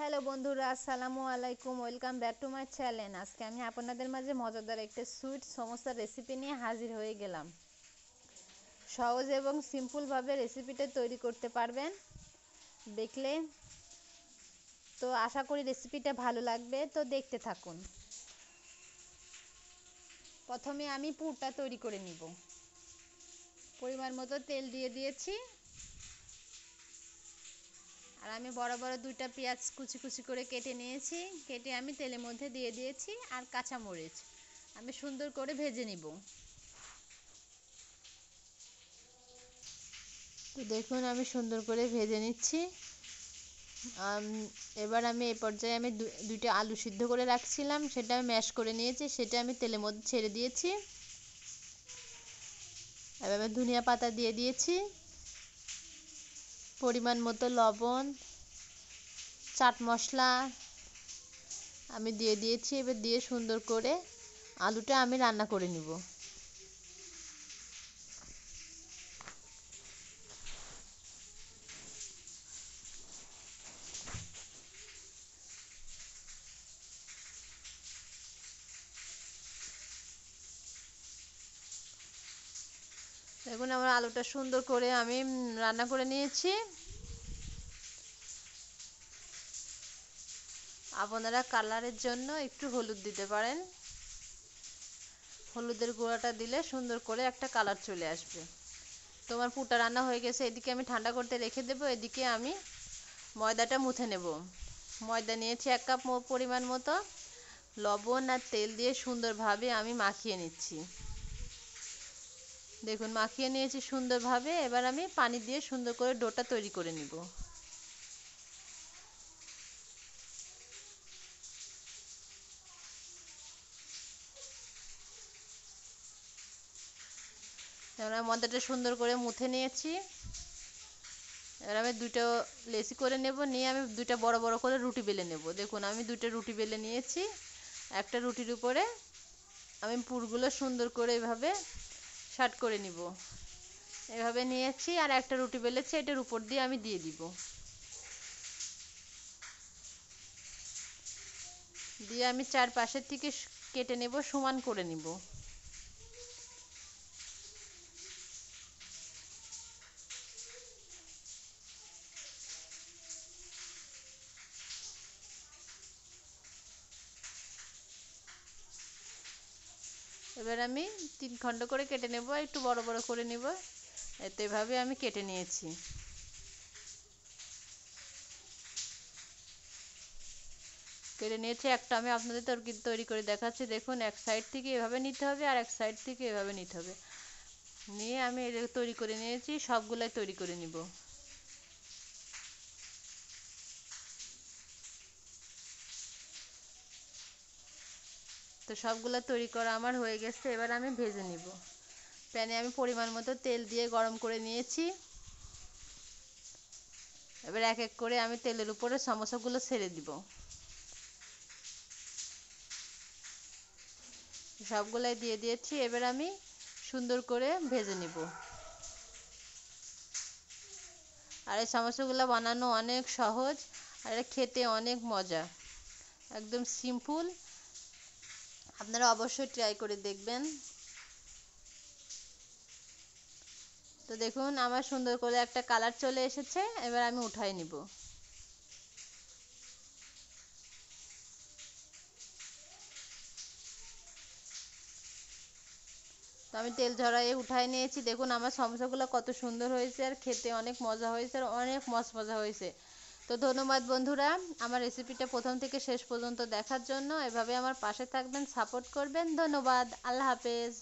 Hello বন্ধুরা, আসসালামু আলাইকুম। Welcome back to my channel. আজকে আমি আপনাদের মাঝে মজাদার একটা সুইট সমোসার রেসিপি নিয়ে হাজির হয়ে গেলাম। সহজ এবং সিম্পলভাবে রেসিপিটা তৈরি করতে পারবেন। দেখলে তো আশা করি রেসিপিটা ভালো লাগবে, তো দেখতে থাকুন। প্রথমে আমি পুরটা তৈরি করে নিব। পরিমাণ মতো তেল দিয়ে দিয়েছি, আর আমি বড় বড় দুইটা পেঁয়াজ কুচি কুচি করে কেটে নিয়েছি। কেটে আমি তেলের মধ্যে দিয়ে দিয়েছি, আর কাঁচামরিচ আমি সুন্দর করে ভেজে নিব। তো দেখুন আমি সুন্দর করে ভেজে নিচ্ছি। এবার আমি এই পর্যায়ে আমি দুইটা আলু সিদ্ধ করে রাখছিলাম, সেটা আমি ম্যাশ করে নিয়েছি, সেটা আমি তেলের মধ্যে ছেড়ে দিয়েছি। এবার আমি ধনিয়া পাতা দিয়ে দিয়েছি, পরিমাণ মতো লবণ, চাট মশলা আমি দিয়ে দিয়েছি। এবার দিয়ে সুন্দর করে আলুটা আমি রান্না করে নিব। দেখুন আমার আলুটা সুন্দর করে আমি রান্না করে নিয়েছি। আপনারা কালারের জন্য একটু হলুদ দিতে পারেন। হলুদের গুঁড়াটা দিলে সুন্দর করে একটা কালার চলে আসবে। তোমার পুরটা রান্না হয়ে গেছে, এদিকে আমি ঠান্ডা করতে রেখে দেবো। এদিকে আমি ময়দাটা মুথে নেব। ময়দা নিয়েছি 1 কাপ পরিমাণ মতো। লবণ আর তেল দিয়ে সুন্দরভাবে আমি মাখিয়ে নিচ্ছি। দেখুন মাখিয়ে নিয়েছি সুন্দরভাবে। এবার আমি পানি দিয়ে সুন্দর করে ডোটা তৈরি করে নিব। এবার আমি ময়দাটা সুন্দর করে মুথে নিয়েছি। এবার আমি দুটো লেচি করে নেব, নিয়ে আমি দুইটা বড় বড় করে রুটি বেলে নেব। দেখুন আমি দুইটা রুটি বেলে নিয়েছি। একটা রুটির উপরে আমি পুরগুলো সুন্দর করে এভাবে শার্ট করে নিব। এভাবে নিয়েছি, আর একটা রুটি বেলেছি, এটার উপর দিয়ে আমি দিয়ে দিব। দিয়ে আমি চারপাশের থেকে কেটে নেব, সমান করে নিব। এবার আমি 3 খণ্ড করে কেটে নেব, একটু বড় বড় করে নিব। তো এভাবে আমি কেটে নিয়েছি। কেটে নিয়েছি। একটা আমি আপনাদের তৈরি করে দেখাচ্ছি। দেখুন এক সাইড থেকে এভাবে নিতে হবে, আর এক সাইড থেকে এভাবে নিতে হবে। নিয়ে আমি এটা তৈরি করে নিয়েছি, সবগুলাই তৈরি করে নিব। তো সবগুলা তৈরি করা আমার হয়ে গেছে। এবার আমি ভেজে নিব। প্যানে আমি পরিমাণ মতো তেল দিয়ে গরম করে নিয়েছি। এবার এক এক করে আমি তেলের উপরে সমোসাগুলো ছেড়ে দিব। সবগুলাই দিয়ে দিয়েছি। এবার আমি সুন্দর করে ভেজে নিব। আর এই সমোসাগুলো বানানো অনেক সহজ, আর এটা খেতে অনেক মজা। একদম সিম্পল, আপনারা অবশ্যই ট্রাই করে দেখবেন। তো দেখুন আমার সুন্দর করে একটা কালার চলে এসেছে। এবার আমি উঠাই নিব। তো আমি তেল ঝরাইয়ে উঠাই নিয়েছি। দেখুন আমার সমোসাগুলো কত সুন্দর হয়েছে, আর খেতে অনেক মজা হয়েছে, আর অনেক মজা হয়েছে। তো ধন্যবাদ বন্ধুরা আমার রেসিপিটা প্রথম থেকে শেষ পর্যন্ত দেখার জন্য। এভাবে আমার পাশে থাকবেন, সাপোর্ট করবেন। ধন্যবাদ। আল্লাহ হাফেজ।